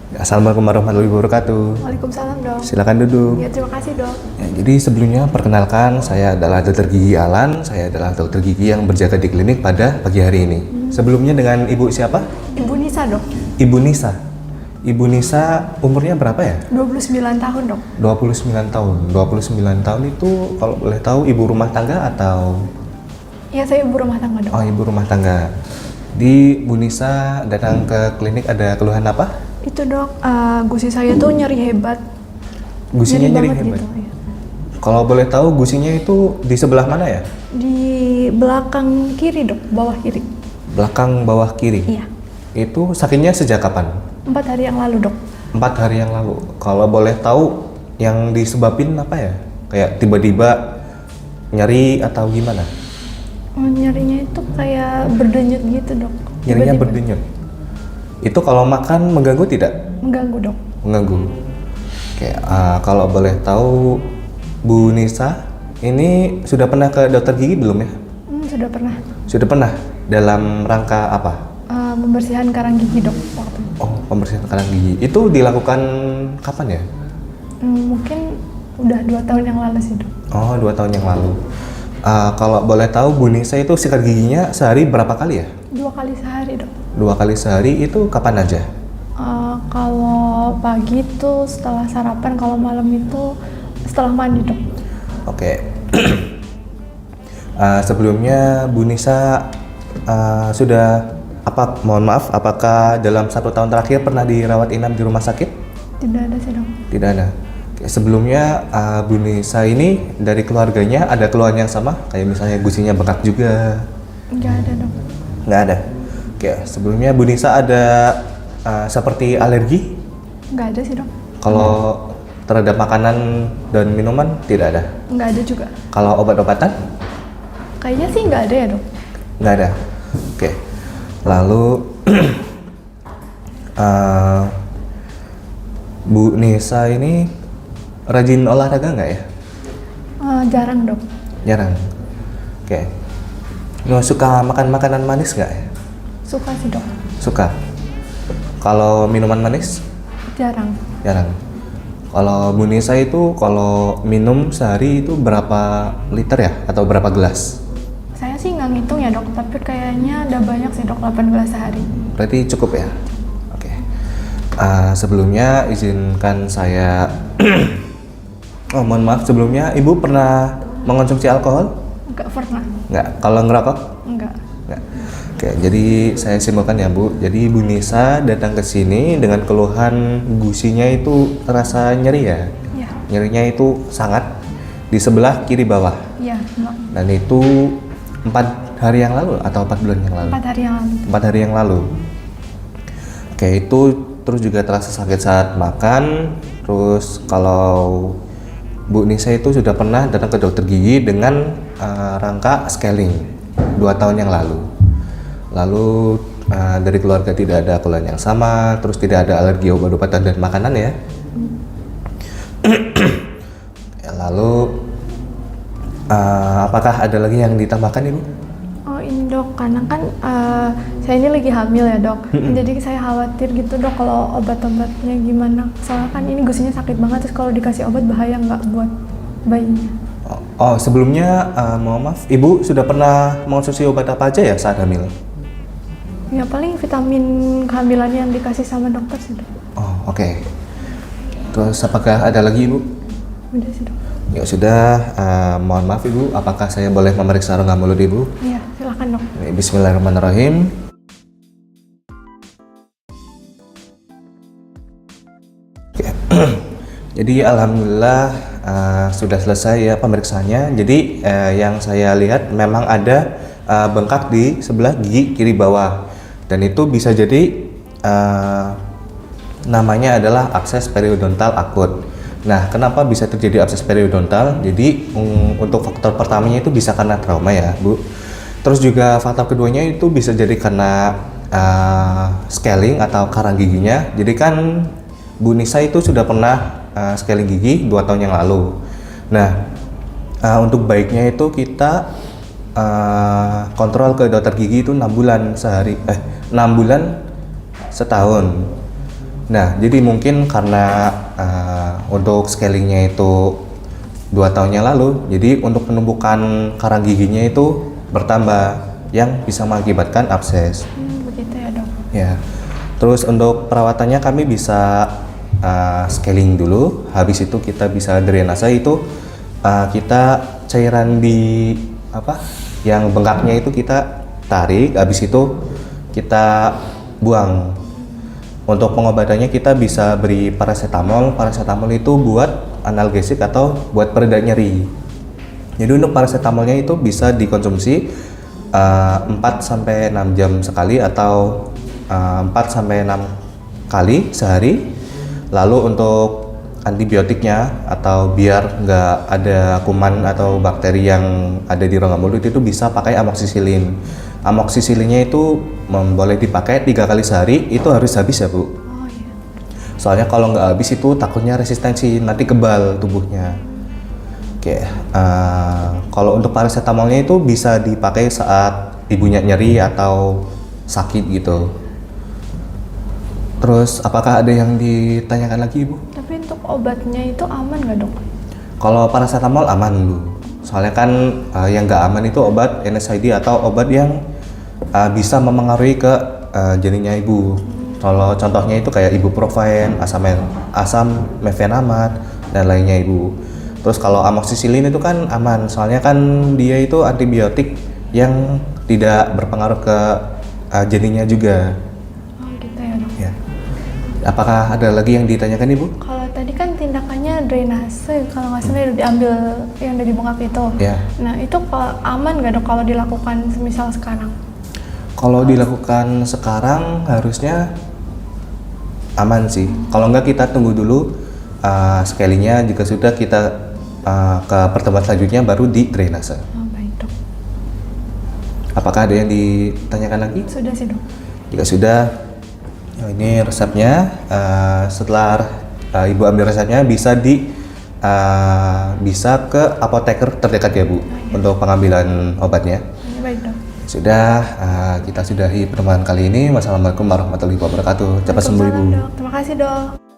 Assalamualaikum warahmatullahi wabarakatuh. Waalaikumsalam dok. Silakan duduk. Ya terima kasih dok. Ya, jadi sebelumnya perkenalkan, saya adalah dokter gigi Alan. Saya adalah dokter gigi yang berjaga di klinik pada pagi hari ini. Sebelumnya dengan ibu siapa? Ibu Nisa dok. Ibu Nisa. Ibu Nisa umurnya berapa ya? 29 tahun dok. 29 tahun. 29 tahun itu kalau boleh tahu ibu rumah tangga atau? Ya saya ibu rumah tangga dok. Oh, ibu rumah tangga. Di Bu Nisa datang ke klinik ada keluhan apa? Itu dok, gusi saya tuh nyeri hebat. Gusinya nyeri banget hebat. gitu, ya. Kalau boleh tahu gusinya itu di sebelah mana ya? Di belakang kiri dok, bawah kiri. Belakang bawah kiri. Iya. Itu sakitnya sejak kapan? 4 hari yang lalu dok. 4 hari yang lalu. Kalau boleh tahu yang disebabin apa ya? Kayak tiba-tiba nyeri atau gimana? Nyerinya itu kayak berdenyut gitu dok. Nyerinya Tiba-tiba. berdenyut. Itu kalau makan mengganggu tidak? Mengganggu dok. Mengganggu. Oke, kalau boleh tahu Bu Nisa ini sudah pernah ke dokter gigi belum ya? Sudah pernah. Sudah pernah. Dalam rangka apa? Membersihkan karang gigi dok waktu. Oh, pembersihan karang gigi. Itu dilakukan kapan ya? Mungkin udah 2 tahun yang lalu sih dok. Oh, 2 tahun yang lalu. Kalau boleh tahu Bu Nisa itu sikat giginya sehari berapa kali ya? 2 kali sehari dok. 2 kali sehari itu kapan aja? Kalau pagi tuh setelah sarapan, kalau malam itu setelah mandi dok. Oke. Sebelumnya Bu Nisa mohon maaf, apakah dalam 1 tahun terakhir pernah dirawat inap di rumah sakit? Tidak ada sih dok. Tidak ada. Oke, sebelumnya Bu Nisa ini dari keluarganya ada keluhan yang sama? Kayak misalnya gusinya bengkak juga? Nggak ada dok. Nggak ada. Oke, sebelumnya Bu Nisa ada seperti alergi? Nggak ada sih dok. Kalau terhadap makanan dan minuman tidak ada. Nggak ada juga. Kalau obat-obatan? Kayaknya sih nggak ada ya dok. Nggak ada. Oke. Lalu Bu Nisa ini rajin olahraga nggak ya? Jarang dok. Jarang. Oke. Nggak suka makan makanan manis nggak ya? Suka sih dok. Suka. Kalau minuman manis? Jarang. Jarang. Kalau Bu Nisa itu kalau minum sehari itu berapa liter ya? Atau berapa gelas? Saya sih nggak ngitung ya dok, tapi kayaknya ada banyak sih dok, 8 gelas sehari. Berarti cukup ya? Oke. Sebelumnya izinkan saya oh mohon maaf, sebelumnya Ibu pernah mengonsumsi alkohol? Nggak pernah. Nggak. Kalau ngerokok? Nggak. Nggak. Oke, jadi saya simpulkan ya Bu. Jadi Bu Nisa datang ke sini dengan keluhan gusinya itu terasa nyeri ya? Iya. Nyerinya itu sangat di sebelah kiri bawah. Iya dok. Dan itu 4 hari yang lalu atau 4 bulan yang lalu? 4 hari yang lalu. 4 hari yang lalu. Oke, itu terus juga terasa sakit saat makan. Terus kalau Bu Nisa itu sudah pernah datang ke dokter gigi dengan rangka scaling 2 tahun yang lalu. Lalu dari keluarga tidak ada keluhan yang sama, terus tidak ada alergi obat-obatan dan makanan ya. Lalu apakah ada lagi yang ditambahkan Ibu? Oh ini dok, karena kan saya ini lagi hamil ya dok. Jadi saya khawatir gitu dok kalau obat-obatnya gimana. Soalnya kan ini gusinya sakit banget, terus kalau dikasih obat bahaya nggak buat bayinya. Oh sebelumnya mohon maaf, Ibu sudah pernah mengonsumsi obat apa aja ya saat hamil? Ya paling vitamin kehamilan yang dikasih sama dokter sih dok. Oh oke. Terus apakah ada lagi Ibu? Udah sih dok. Ya sudah, mohon maaf Ibu, apakah saya boleh memeriksa rongga mulut Ibu? Iya silakan dok. Bismillahirrahmanirrahim. Oke. Jadi alhamdulillah sudah selesai ya pemeriksaannya. Jadi yang saya lihat memang ada bengkak di sebelah gigi kiri bawah, dan itu bisa jadi namanya adalah abses periodontal akut. Nah, kenapa bisa terjadi abses periodontal? Jadi untuk faktor pertamanya itu bisa karena trauma ya, Bu. Terus juga faktor keduanya itu bisa jadi karena scaling atau karang giginya. Jadi kan Bu Nisa itu sudah pernah scaling gigi 2 tahun yang lalu. Nah, untuk baiknya itu kita kontrol ke dokter gigi itu 6 bulan setahun. Nah, jadi mungkin karena untuk scalingnya itu 2 tahun yang lalu, jadi untuk penumpukan karang giginya itu bertambah yang bisa mengakibatkan abses. Begitu ya dok. Ya, terus untuk perawatannya kami bisa scaling dulu, habis itu kita bisa drainase itu kita cairan di yang bengkaknya itu kita tarik, habis itu kita buang. Untuk pengobatannya kita bisa beri paracetamol. Paracetamol itu buat analgesik atau buat pereda nyeri. Jadi untuk paracetamolnya itu bisa dikonsumsi 4-6 jam sekali atau 4-6 kali sehari. Lalu untuk antibiotiknya atau biar nggak ada kuman atau bakteri yang ada di rongga mulut itu bisa pakai amoksisilin. Amoksisilinnya itu boleh dipakai 3 kali sehari, itu harus habis ya Bu. Oh iya. Soalnya kalau nggak habis itu takutnya resistensi, nanti kebal tubuhnya. Oke, kalau untuk paracetamolnya itu bisa dipakai saat ibunya nyeri atau sakit gitu. Terus apakah ada yang ditanyakan lagi Ibu? Tapi untuk obatnya itu aman nggak dok? Kalau paracetamol aman Bu. Soalnya kan yang nggak aman itu obat NSAID atau obat yang bisa memengaruhi ke janinnya ibu. Kalau contohnya itu kayak ibuprofen, asam mefenamat dan lainnya ibu. Terus kalau amoksisilin itu kan aman, soalnya kan dia itu antibiotik yang tidak berpengaruh ke janinnya juga. Oh gitu ya dok. Ya. Apakah ada lagi yang ditanyakan ibu? Kalau tadi kan tindakannya drainase, kalau nggak salah diambil yang dari bengkak itu. Ya. Nah itu aman nggak dok kalau dilakukan semisal sekarang? Kalau dilakukan sekarang harusnya aman sih. Kalau nggak kita tunggu dulu scalingnya, jika sudah kita ke pertemuan selanjutnya baru di drainase. Oh baik dok. Apakah ada yang ditanyakan lagi? Sudah sih dok. Jika sudah, ini resepnya. Setelah ibu ambil resepnya bisa bisa ke apoteker terdekat ya Bu untuk pengambilan obatnya. Baik dok. Sudah, kita sudahi pertemuan kali ini. Wassalamualaikum warahmatullahi wabarakatuh. Cepat sembuh Ibu. Waalaikumsalam, dok. Terima kasih dok.